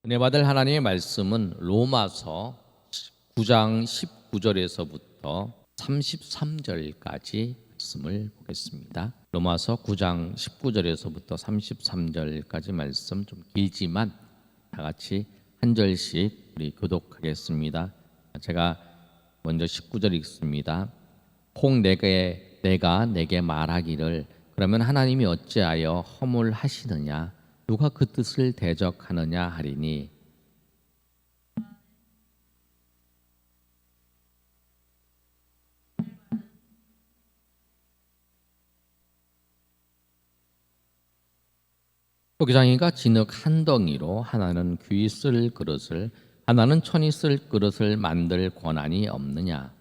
은혜 받을 하나님의 말씀은 로마서 9장 19절에서부터 33절까지 말씀을 보겠습니다. 로마서 9장 19절에서부터 33절까지 말씀 좀 길지만 다 같이 한 절씩 우리 교독하겠습니다. 제가 먼저 19절 읽습니다. 혹 내가 내게 말하기를 그러면 하나님이 어찌하여 허물하시느냐 누가 그 뜻을 대적하느냐 하리니 토기장이가 진흙 한 덩이로 하나는 귀 쓸 그릇을 하나는 천이 쓸 그릇을 만들 권한이 없느냐.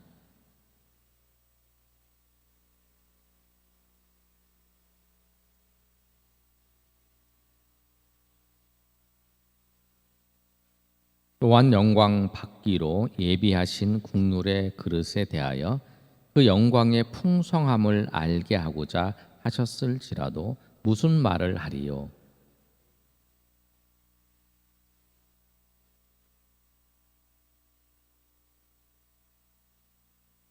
또한 영광 받기로 예비하신 국률의 그릇에 대하여 그 영광의 풍성함을 알게 하고자 하셨을지라도 무슨 말을 하리요.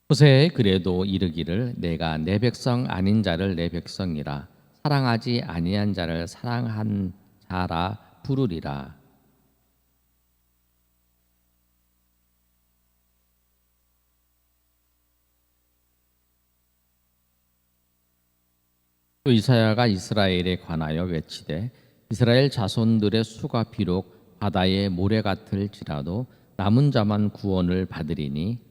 호세에 그래도 이르기를 내가 내 백성 아닌 자를 내 백성이라 사랑하지 아니한 자를 사랑한 자라 부르리라. 또 이사야가 이스라엘에 관하여 외치되 이스라엘 자손들의 수가 비록 바다의 모래 같을지라도 남은 자만 구원을 받으리니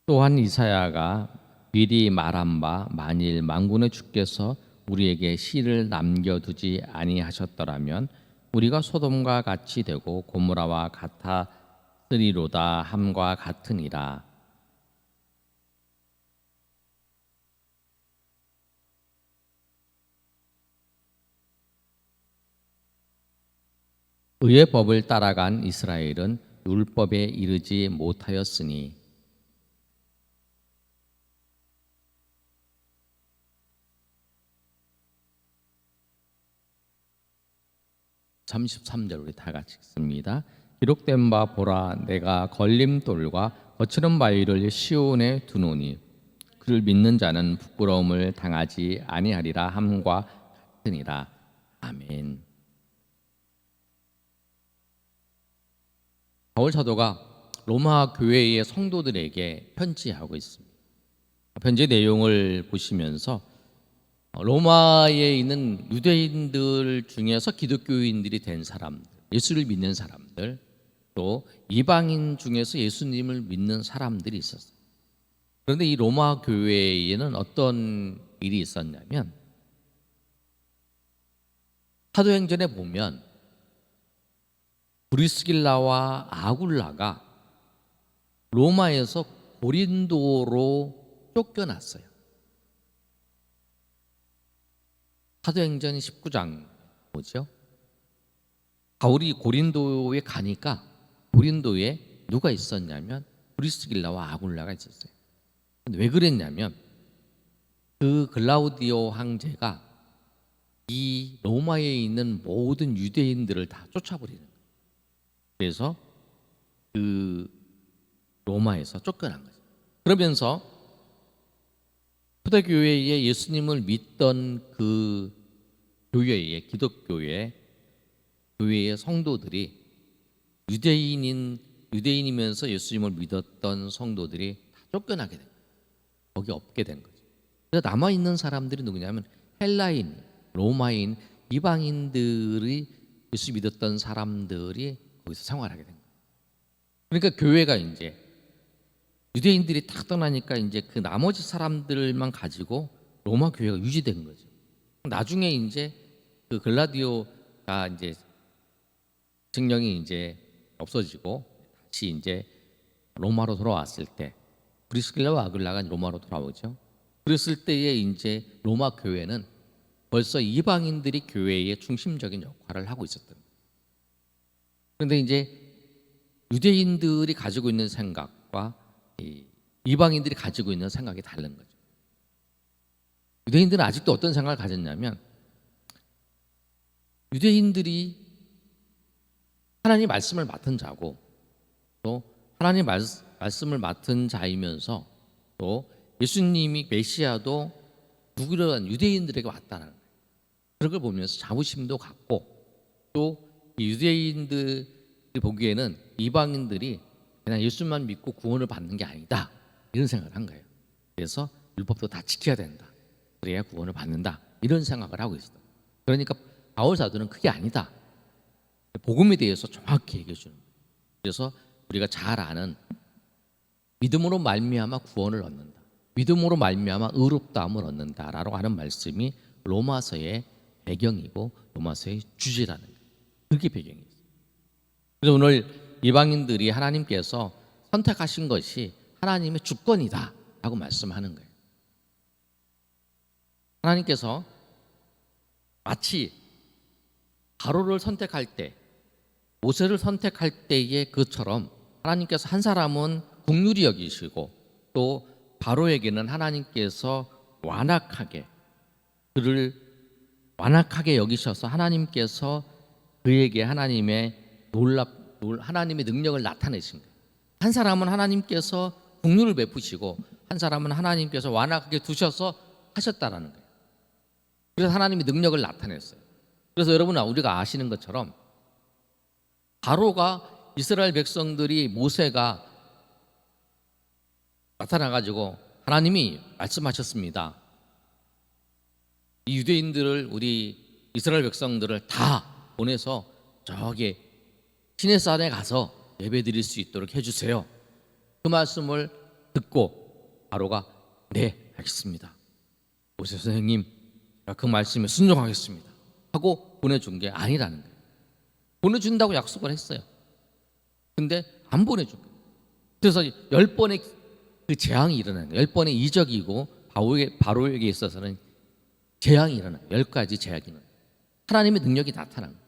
또한 이사야가 미리 말한 바 만일 만군의 주께서 우리에게 씨를 남겨두지 아니하셨더라면 우리가 소돔과 같이 되고 고모라와 같았으리로다 함과 같으니라. 의의 법을 따라간 이스라엘은 율법에 이르지 못하였으니 33절 우리 다 같이 읽습니다. 기록된 바 보라 내가 걸림돌과 거칠은 바위를 시온에 두노니 그를 믿는 자는 부끄러움을 당하지 아니하리라 함과 같으니라. 아멘. 바울 사도가 로마 교회의 성도들에게 편지하고 있습니다. 편지 내용을 보시면서 로마에 있는 유대인들 중에서 기독교인들이 된 사람들, 예수를 믿는 사람들, 또 이방인 중에서 예수님을 믿는 사람들이 있었어요. 그런데 이 로마 교회에는 어떤 일이 있었냐면 사도행전에 보면 브리스길라와 아굴라가 로마에서 고린도로 쫓겨났어요. 사도행전 19장 뭐죠? 바울이 고린도에 가니까 고린도에 누가 있었냐면 브리스길라와 아굴라가 있었어요. 왜 그랬냐면 그 글라우디오 황제가 이 로마에 있는 모든 유대인들을 다 쫓아버리는 거예요. 그래서 그 로마에서 쫓겨난 거죠. 그러면서 초대교회에 예수님을 믿던 그 교회의 기독교회 교회의 성도들이 유대인이면서 예수님을 믿었던 성도들이 다 쫓겨나게 된 거예요. 거기 없게 된 거죠. 그래서 남아 있는 사람들이 누구냐면 헬라인, 로마인, 이방인들이 예수 믿었던 사람들이 거기서 생활하게 된 거예요. 그러니까 교회가 이제 유대인들이 다 떠나니까 이제 그 나머지 사람들만 가지고 로마 교회가 유지된 거죠. 나중에 이제 그 글라디오가 이제 증령이 이제 없어지고 다시 이제 로마로 돌아왔을 때 브리스길라와 아굴라가 로마로 돌아오죠. 그랬을 때에 이제 로마 교회는 벌써 이방인들이 교회의 중심적인 역할을 하고 있었던 거예요. 그런데 이제 유대인들이 가지고 있는 생각과 이방인들이 가지고 있는 생각이 다른 거죠. 유대인들은 아직도 어떤 생각을 가졌냐면 유대인들이 하나님 말씀을 맡은 자고 또 하나님 말씀을 맡은 자이면서 또 예수님이 메시아도 누구런 유대인들에게 왔다는 거예요. 그런 걸 보면서 자부심도 갖고 또 유대인들이 보기에는 이방인들이 그냥 예수만 믿고 구원을 받는 게 아니다 이런 생각을 한 거예요. 그래서 율법도 다 지켜야 된다. 그래야 구원을 받는다. 이런 생각을 하고 있어요. 그러니까 바울 사도는 그게 아니다. 복음에 대해서 정확히 얘기해 주는 거예요. 그래서 우리가 잘 아는 믿음으로 말미암아 구원을 얻는다. 믿음으로 말미암아 의롭다함을 얻는다라고 하는 말씀이 로마서의 배경이고 로마서의 주제라는 거예요. 그게 배경이에요. 그래서 오늘 이방인들이 하나님께서 선택하신 것이 하나님의 주권이다 라고 말씀하는 거예요. 하나님께서 마치 바로를 선택할 때 모세를 선택할 때의 그처럼 하나님께서 한 사람은 긍휼히 여기시고 또 바로에게는 하나님께서 그를 완악하게 여기셔서 하나님께서 그에게 하나님의 능력을 나타내신 거예요. 한 사람은 하나님께서 긍휼을 베푸시고 한 사람은 하나님께서 완악하게 두셔서 하셨다라는 거예요. 그래서 하나님의 능력을 나타냈어요. 그래서 여러분 우리가 아시는 것처럼 바로가 이스라엘 백성들이 모세가 나타나가지고 하나님이 말씀하셨습니다. 이 유대인들을 우리 이스라엘 백성들을 다 보내서 저기 시내산에 가서 예배드릴 수 있도록 해주세요. 그 말씀을 듣고 바로가 네 알겠습니다. 모세 선생님 그 말씀에 순종하겠습니다 하고 보내준 게 아니라는 거예요. 보내준다고 약속을 했어요. 근데 안 보내준 거예요. 그래서 10번의 그 재앙이 일어나는 거예요. 10번의 이적이고 바로에게 있어서는 재앙이 일어나요. 10가지 재앙이 일어나요. 하나님의 능력이 나타난 거예요.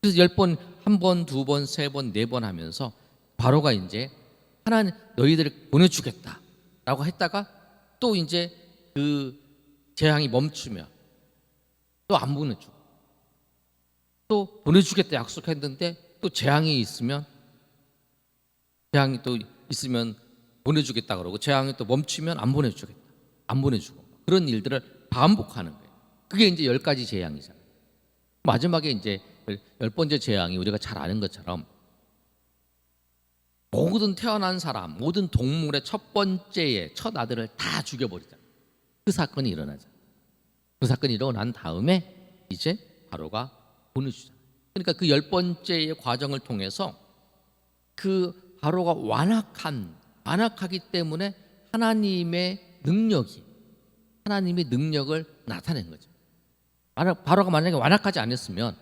그래서 10번, 1번, 2번, 3번, 4번 하면서 바로가 이제 하나님 너희들을 보내주겠다라고 했다가 또 이제 그 재앙이 멈추면 또 안 보내주고 또 보내주겠다 약속했는데 또 재앙이 또 있으면 보내주겠다 그러고 재앙이 또 멈추면 안 보내주고 그런 일들을 반복하는 거예요. 그게 이제 10가지 재앙이잖아요. 마지막에 이제 10번째 재앙이 우리가 잘 아는 것처럼 모든 태어난 사람, 모든 동물의 첫 번째의 첫 아들을 다 죽여버리잖아요. 그 사건이 일어나죠. 그 사건이 일어난 다음에 이제 바로가 보내주잖아요. 그러니까 그 10번째의 과정을 통해서 그 바로가 완악하기 때문에 하나님의 능력을 나타낸 거죠. 바로가 만약에 완악하지 않았으면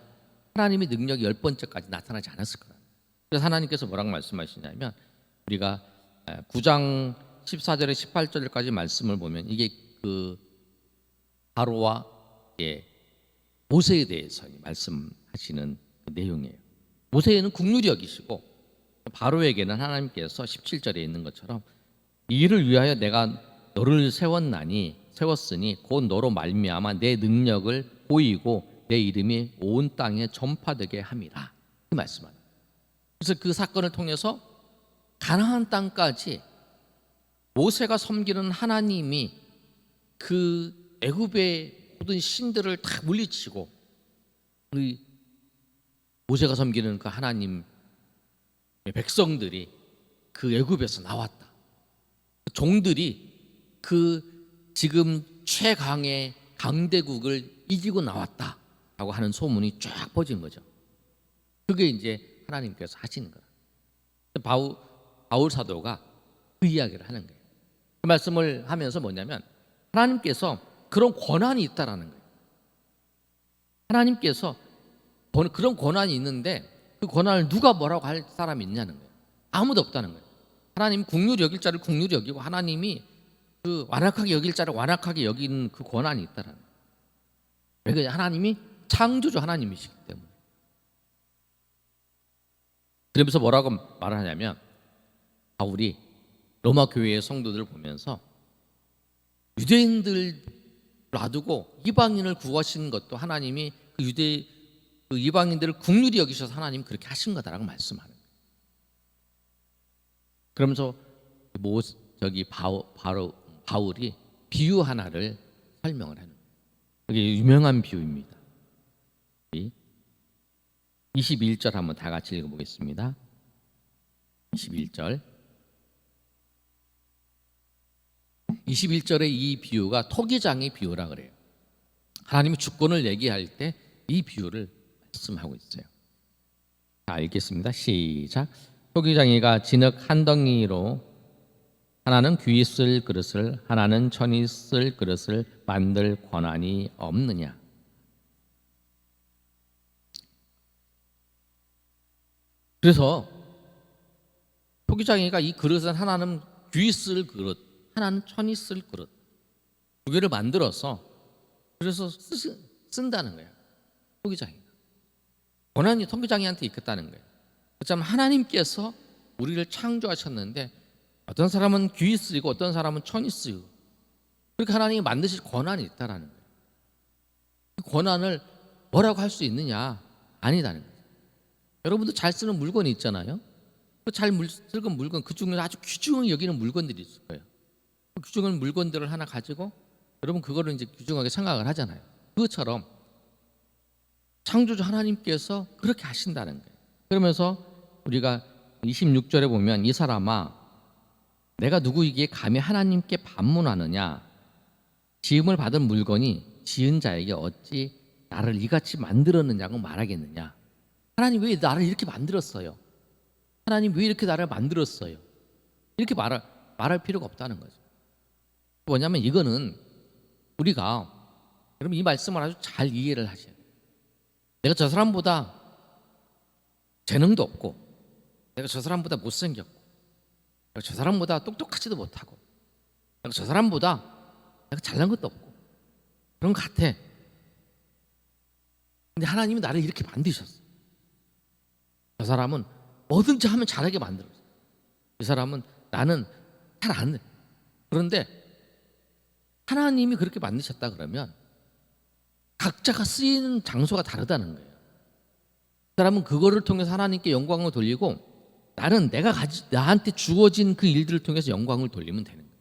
하나님의 능력이 10번째까지 나타나지 않았을 거예요. 그래서 하나님께서 뭐라고 말씀하시냐면 우리가 9장 14절에 18절까지 말씀을 보면 이게 그 바로와 모세에 대해서 말씀하시는 그 내용이에요. 모세는 긍휼히 여기시고 바로에게는 하나님께서 17절에 있는 것처럼 이 일을 위하여 내가 너를 세웠으니 곧 너로 말미암아 내 능력을 보이고 내 이름이 온 땅에 전파되게 함이라. 그 말씀합니다. 그래서 그 사건을 통해서 가나안 땅까지 모세가 섬기는 하나님이 그 애굽의 모든 신들을 다 물리치고 모세가 섬기는 그 하나님의 백성들이 그 애굽에서 나왔다. 종들이 그 지금 최강의 강대국을 이기고 나왔다라고 하는 소문이 쫙 퍼진 거죠. 그게 이제 하나님께서 하시는 거예요. 바울 사도가 그 이야기를 하는 거예요. 그 말씀을 하면서 뭐냐면 하나님께서 그런 권한이 있다라는 거예요. 하나님께서 그런 권한이 있는데 그 권한을 누가 뭐라고 할 사람이 있냐는 거예요. 아무도 없다는 거예요. 하나님 긍휼히 여길 자를 긍휼히 여기고 하나님이 그 완악하게 여길 자를 완악하게 여기는 그 권한이 있다라는 거예요. 왜 그러냐? 하나님이 창조주 하나님이시기 때문에. 그러면서 뭐라고 말을 하냐면 바울이 로마 교회의 성도들을 보면서 유대인들 놔두고 이방인을 구하신 것도 하나님이 그 이방인들을 긍휼히 여기셔서 하나님 그렇게 하신 거다라고 말씀하는 거예요. 그러면서 바울이 비유 하나를 설명을 하는 거예요. 이게 유명한 비유입니다. 21절 한번 다 같이 읽어보겠습니다. 21절. 21절의 이 비유가 토기장의 비유라 그래요. 하나님이 주권을 얘기할 때 이 비유를 말씀하고 있어요. 자, 읽겠습니다. 시작. 토기장이가 진흙 한 덩이로 하나는 귀 쓸 그릇을 하나는 천이 쓸 그릇을 만들 권한이 없느냐. 그래서 토기장이가 이 그릇은 하나는 귀 쓸 그릇, 하나는 천이 쓸 그릇 두 개를 만들어서 그래서 쓴다는 거예요. 토기장이가 권한이 토기장이한테 있겠다는 거예요. 그렇지만 하나님께서 우리를 창조하셨는데 어떤 사람은 귀 쓰이고 어떤 사람은 천이 쓰이고 그렇게 하나님이 만드실 권한이 있다라는 거예요. 그 권한을 뭐라고 할 수 있느냐? 아니다는 거예요. 여러분도 잘 쓰는 물건이 있잖아요. 그 잘 쓰는 물건 그 중에 아주 귀중하게 여기는 물건들이 있을 거예요. 그 귀중한 물건들을 하나 가지고 여러분 그거를 이제 귀중하게 생각을 하잖아요. 그것처럼 창조주 하나님께서 그렇게 하신다는 거예요. 그러면서 우리가 26절에 보면 이 사람아 내가 누구이기에 감히 하나님께 반문하느냐. 지음을 받은 물건이 지은 자에게 어찌 나를 이같이 만들었느냐고 말하겠느냐. 하나님 왜 나를 이렇게 만들었어요? 하나님 왜 이렇게 나를 만들었어요? 이렇게 말할 필요가 없다는 거죠. 뭐냐면 이거는 우리가 여러분 이 말씀을 아주 잘 이해를 하셔야 돼요. 내가 저 사람보다 재능도 없고 내가 저 사람보다 못생겼고 내가 저 사람보다 똑똑하지도 못하고 내가 저 사람보다 내가 잘난 것도 없고 그런 것 같아. 근데 하나님이 나를 이렇게 만드셨어. 저 사람은 뭐든지 하면 잘하게 만들었어. 이 사람은 나는 잘 안 해. 그런데 하나님이 그렇게 만드셨다 그러면 각자가 쓰이는 장소가 다르다는 거예요. 그 사람은 그거를 통해서 하나님께 영광을 돌리고 나는 나한테 주어진 그 일들을 통해서 영광을 돌리면 되는 거예요.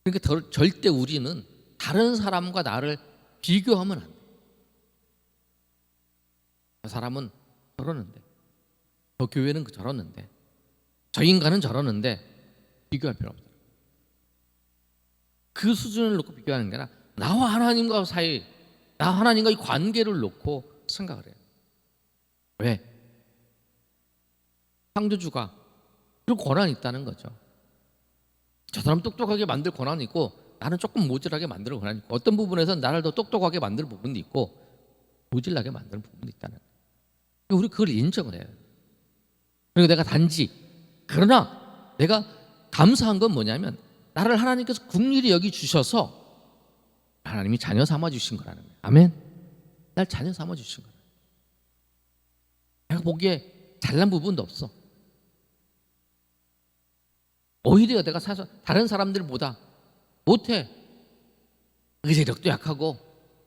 그러니까 절대 우리는 다른 사람과 나를 비교하면 안 돼요. 저 사람은 저러는데 저 교회는 저러는데 저 인간은 저러는데 비교할 필요 없어요. 그 수준을 놓고 비교하는 게 아니라 나와 하나님과 사이 나와 하나님과의 관계를 놓고 생각을 해요. 왜? 창조주가 그런 권한이 있다는 거죠. 저 사람 똑똑하게 만들 권한이 있고 나는 조금 모질하게 만들 권한이 있고 어떤 부분에서는 나를 더 똑똑하게 만들 부분도 있고 모질하게 만드는 부분도 있다는 거예요. 우리 그걸 인정을 해요. 그리고 내가 그러나 내가 감사한 건 뭐냐면 나를 하나님께서 긍휼히 여기 주셔서 하나님이 자녀 삼아 주신 거라는 거예요. 아멘. 날 자녀 삼아 주신 거예요. 내가 보기에 잘난 부분도 없어. 오히려 내가 다른 사람들보다 못해. 의지력도 약하고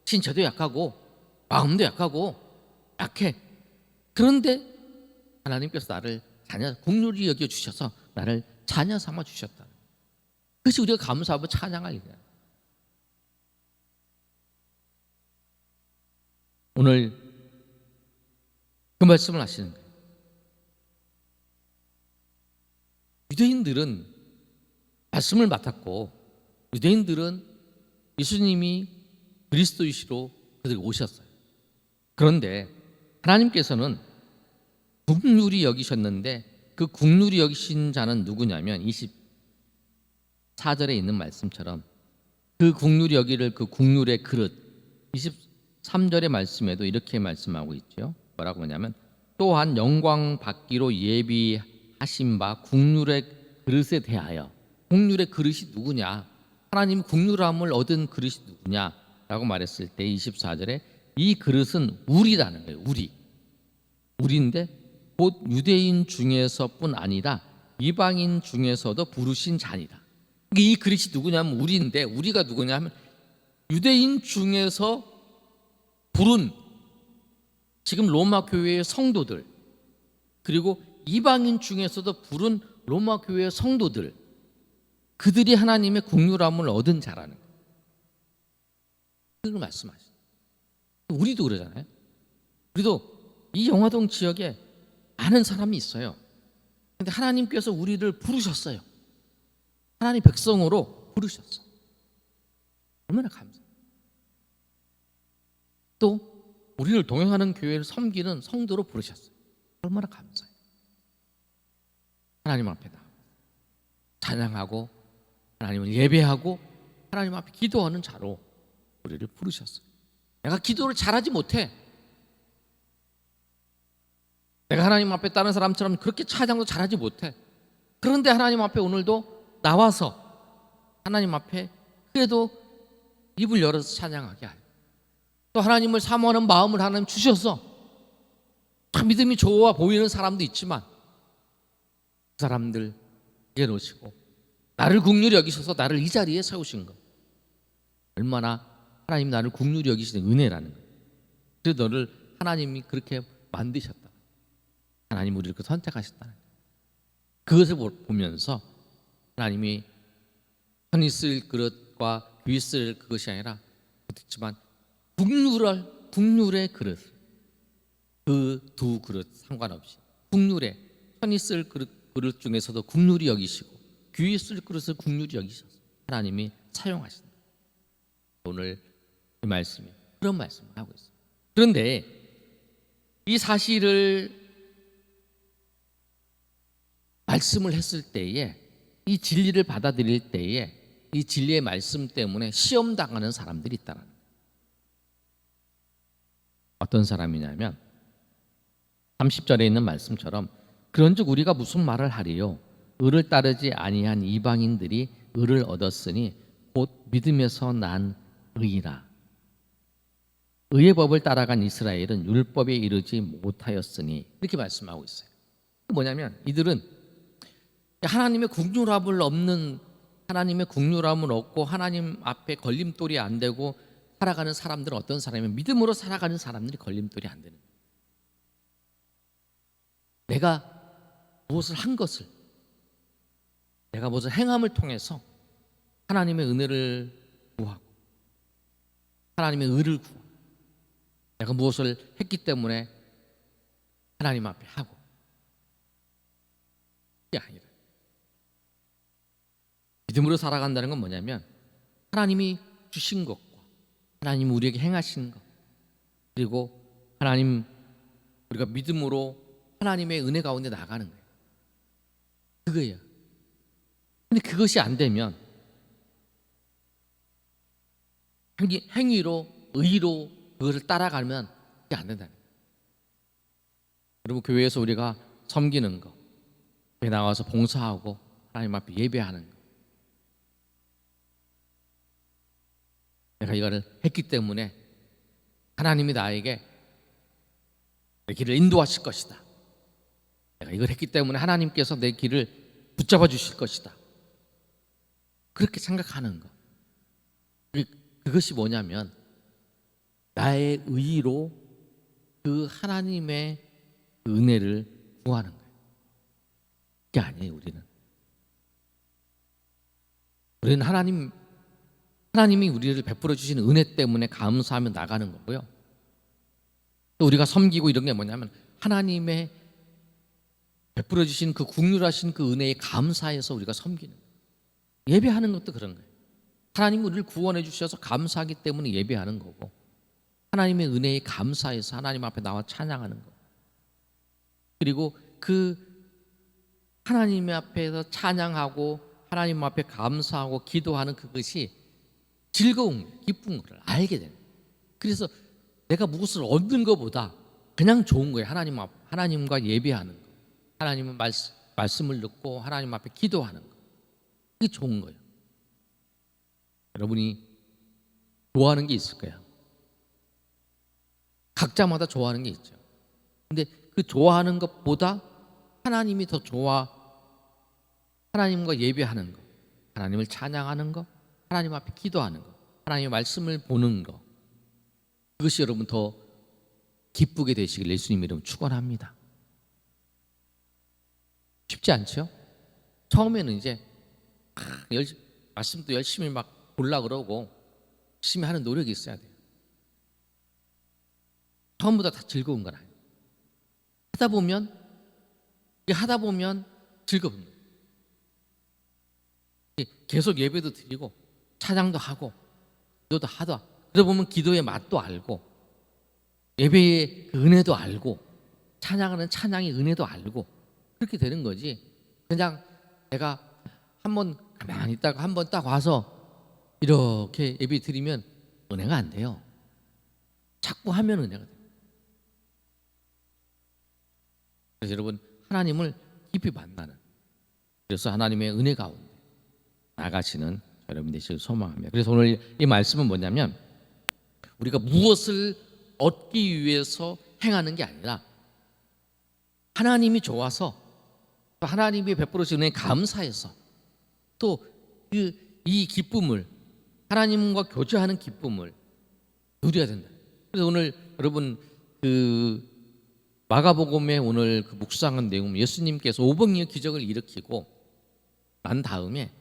신체도 약하고 마음도 약하고 약해. 그런데 하나님께서 나를 긍휼히 여겨 주셔서 나를 자녀 삼아 주셨다. 그것이 우리가 감사하고 찬양할 일이야. 오늘 그 말씀을 하시는 거예요. 유대인들은 말씀을 맡았고 유대인들은 예수님이 그리스도이시로 그들이 오셨어요. 그런데 하나님께서는 긍휼히 여기셨는데 그 긍휼히 여기신 자는 누구냐면 24절에 있는 말씀처럼 그 긍휼히 여기를 그 긍휼의 그릇 23절의 말씀에도 이렇게 말씀하고 있죠. 뭐라고 하냐면 또한 영광 받기로 예비하신 바 긍휼의 그릇에 대하여 긍휼의 그릇이 누구냐? 하나님 긍휼함을 얻은 그릇이 누구냐라고 말했을 때 24절에 이 그릇은 우리라는 거예요. 우리인데 곧 유대인 중에서뿐 아니라 이방인 중에서도 부르신 자니다. 이 그릇이 누구냐면 우리인데, 우리가 누구냐면 유대인 중에서 부른 지금 로마 교회의 성도들, 그리고 이방인 중에서도 부른 로마 교회의 성도들, 그들이 하나님의 긍휼함을 얻은 자라는 거예요. 그걸 말씀하시죠. 우리도 그러잖아요. 우리도 이 영화동 지역에 많은 사람이 있어요. 근데 하나님께서 우리를 부르셨어요. 하나님 백성으로 부르셨어. 얼마나 감사해요. 또 우리를 동행하는 교회를 섬기는 성도로 부르셨어요. 얼마나 감사해요. 하나님 앞에 나 찬양하고 하나님을 예배하고 하나님 앞에 기도하는 자로 우리를 부르셨어요. 내가 기도를 잘하지 못해. 내가 하나님 앞에 다른 사람처럼 그렇게 찬양도 잘하지 못해. 그런데 하나님 앞에 오늘도 나와서 하나님 앞에 그래도 입을 열어서 찬양하게 하여, 또 하나님을 사모하는 마음을 하나님 주셔서 참 믿음이 좋아 보이는 사람도 있지만 그 사람들 내놓으시고 나를 긍휼히 여기셔서 나를 이 자리에 세우신 것, 얼마나 하나님 나를 긍휼히 여기시는 은혜라는 거예요. 그래서 너를 하나님이 그렇게 만드셨다. 하나님 우리를 그 선택하셨다. 그것을 보면서 하나님이 편히 쓸 그릇과 귀히 쓸 그것이 아니라 그렇지만 국률의 그릇, 그 두 그릇 상관없이 국률에 편히 쓸 그릇 중에서도 국률이 여기시고 귀히 쓸 그릇을 국률이 여기셔서 하나님이 사용하신다. 오늘 이 말씀이 그런 말씀을 하고 있어요. 그런데 이 사실을 말씀을 했을 때에, 이 진리를 받아들일 때에 이 진리의 말씀 때문에 시험당하는 사람들이 있다는 거예요. 어떤 사람이냐면 30절에 있는 말씀처럼 그런즉 우리가 무슨 말을 하리요? 의를 따르지 아니한 이방인들이 의를 얻었으니 곧 믿음에서 난 의라. 의의 법을 따라간 이스라엘은 율법에 이르지 못하였으니, 이렇게 말씀하고 있어요. 뭐냐면 이들은 하나님의 긍휼함을 없는, 하나님의 긍휼함을 얻고 하나님 앞에 걸림돌이 안 되고 살아가는 사람들은 어떤 사람이면 믿음으로 살아가는 사람들이 걸림돌이 안 되는 거예요. 내가 무엇을 한 것을, 내가 무엇을 행함을 통해서 하나님의 은혜를 구하고 하나님의 의를 구하고 내가 무엇을 했기 때문에 하나님 앞에 하고, 그게 아니라 믿음으로 살아간다는 건 뭐냐면 하나님이 주신 것과 하나님이 우리에게 행하신 것, 그리고 하나님, 우리가 믿음으로 하나님의 은혜 가운데 나가는 거예요. 그거예요. 근데 그것이 안 되면 행위로, 의로 그것을 따라가면 그게 안 된다는 거예요. 여러분, 교회에서 우리가 섬기는 거, 교회 나와서 봉사하고 하나님 앞에 예배하는 거, 내가 이거를 했기 때문에 하나님이 나에게 내 길을 인도하실 것이다. 내가 이걸 했기 때문에 하나님께서 내 길을 붙잡아 주실 것이다. 그렇게 생각하는 것, 그것이 뭐냐면 나의 의로 그 하나님의 은혜를 구하는 거예요. 그게 아니에요. 우리는 하나님이 우리를 베풀어 주시는 은혜 때문에 감사하며 나가는 거고요. 또 우리가 섬기고 이런 게 뭐냐면 하나님의 베풀어 주신 그 긍휼하신 그 은혜에 감사해서 우리가 섬기는 거예요. 예배하는 것도 그런 거예요. 하나님이 우리를 구원해 주셔서 감사하기 때문에 예배하는 거고, 하나님의 은혜에 감사해서 하나님 앞에 나와 찬양하는 거, 그리고 그 하나님 앞에서 찬양하고 하나님 앞에 감사하고 기도하는 그것이 즐거운, 기쁜 것을 알게 되는 거예요. 그래서 내가 무엇을 얻는 것보다 그냥 좋은 거예요. 하나님과 예배하는 거, 하나님의 말씀을 듣고 하나님 앞에 기도하는 거, 그게 좋은 거예요. 여러분이 좋아하는 게 있을 거예요. 각자마다 좋아하는 게 있죠. 근데 그 좋아하는 것보다 하나님이 더 좋아, 하나님과 예배하는 거, 하나님을 찬양하는 거, 하나님 앞에 기도하는 거, 하나님의 말씀을 보는 거, 그것이 여러분 더 기쁘게 되시길 예수님 이름 축원합니다. 쉽지 않죠? 처음에는 이제 말씀도 열심히 막 보려 그러고 열심히 하는 노력이 있어야 돼요. 처음보다 다 즐거운 건 아니에요. 하다 보면 즐거운 거예요. 계속 예배도 드리고 찬양도 하고 기도도 하다 그러다 보면 기도의 맛도 알고 예배의 그 은혜도 알고 찬양하는 찬양의 은혜도 알고 그렇게 되는 거지. 그냥 내가 한번 가만히 있다가 한번 딱 와서 이렇게 예배 드리면 은혜가 안 돼요. 자꾸 하면 은혜가 돼요. 그래서 여러분 하나님을 깊이 만나는, 그래서 하나님의 은혜 가운데 나가시는 여러분 되시길 소망합니다. 그래서 오늘 이 말씀은 뭐냐면 우리가 무엇을 얻기 위해서 행하는 게 아니라 하나님이 좋아서 또 하나님이 베풀어 주신 은혜에 감사해서 또 이 기쁨을, 하나님과 교제하는 기쁨을 누려야 된다. 그래서 오늘 여러분 그 마가복음의 오늘 그 묵상한 내용, 예수님께서 오병이어 기적을 일으키고 난 다음에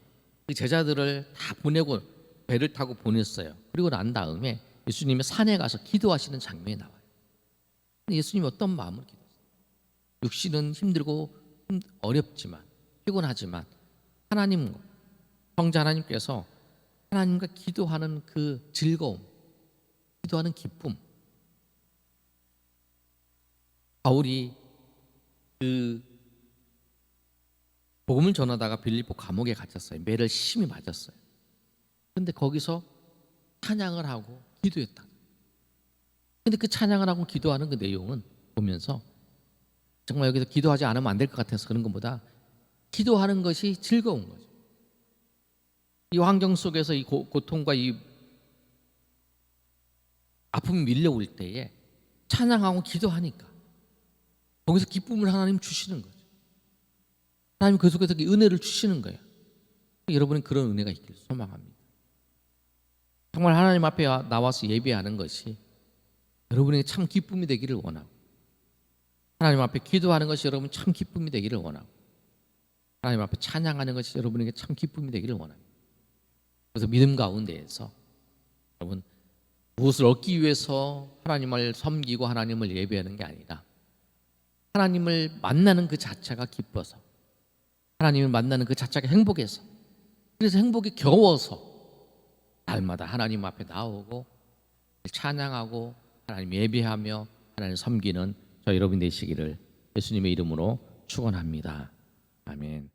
그 제자들을 다 보내고 배를 타고 보냈어요. 그리고 난 다음에 예수님이 산에 가서 기도하시는 장면이 나와요. 예수님이 어떤 마음으로 기도했어요? 육신은 힘들고 어렵지만 피곤하지만 하나님과 성자 하나님께서 하나님과 기도하는 그 즐거움, 기도하는 기쁨. 바울이 그 복음을 전하다가 빌립보 감옥에 갇혔어요. 매를 심히 맞았어요. 근데 거기서 찬양을 하고 기도했다. 근데 그 찬양을 하고 기도하는 그 내용은 보면서 정말 여기서 기도하지 않으면 안 될 것 같아서 그런 것보다 기도하는 것이 즐거운 거죠. 이 환경 속에서 이 고통과 이 아픔이 밀려올 때에 찬양하고 기도하니까 거기서 기쁨을 하나님 주시는 거죠. 하나님 그 속에서 은혜를 주시는 거예요. 여러분은 그런 은혜가 있길 소망합니다. 정말 하나님 앞에 나와서 예배하는 것이 여러분에게 참 기쁨이 되기를 원하고, 하나님 앞에 기도하는 것이 여러분 참 기쁨이 되기를 원하고, 하나님 앞에 찬양하는 것이 여러분에게 참 기쁨이 되기를 원합니다. 그래서 믿음 가운데에서 여러분 무엇을 얻기 위해서 하나님을 섬기고 하나님을 예배하는 게 아니라 하나님을 만나는 그 자체가 기뻐서, 하나님을 만나는 그 자체가 행복해서, 그래서 행복이 겨워서 날마다 하나님 앞에 나오고 찬양하고 하나님 예배하며 하나님 섬기는 저 여러분 되시기를 예수님의 이름으로 축원합니다. 아멘.